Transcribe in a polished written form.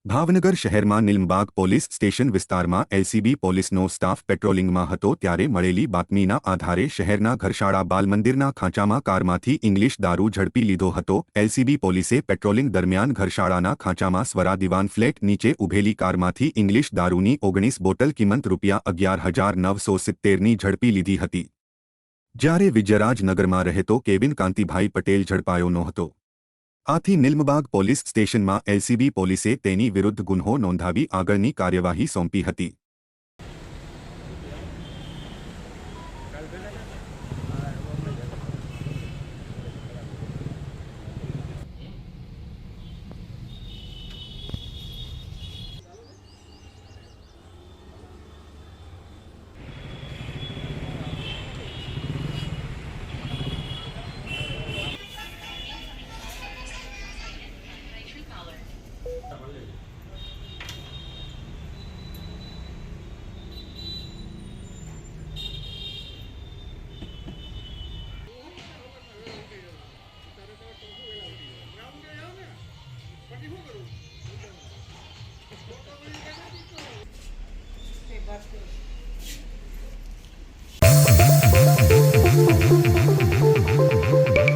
ભાવનગર શહેરમાં Nilambag police station વિસ્તારમાં LCB પોલીસનો સ્ટાફ પેટ્રોલિંગમાં હતો ત્યારે મળેલી બાતમીના આધારે શહેરના ઘરશાળા બાલમંદિરના ખાંચામાં કારમાંથી ઇંગ્લિશ દારૂ ઝડપી લીધો હતો। એલસીબી પોલીસે પેટ્રોલિંગ દરમિયાન ઘરશાળાના ખાંચામાં સ્વરા દિવાન ફ્લેટ નીચે ઊભેલી કારમાંથી ઇંગ્લિશ દારૂની 19 બોટલ કિંમત ₹11,970ની ઝડપી લીધી હતી, જ્યારે વિજયરાજનગરમાં રહેતો કેવિન કાંતિભાઈ પટેલ ઝડપાયો નહોતો। આથી નીલમબાગ પોલીસ સ્ટેશનમાં એલસીબી પોલીસે તેની વિરુદ્ધ ગુન્હો નોંધાવી આગળની કાર્યવાહી સોંપી હતી। Back to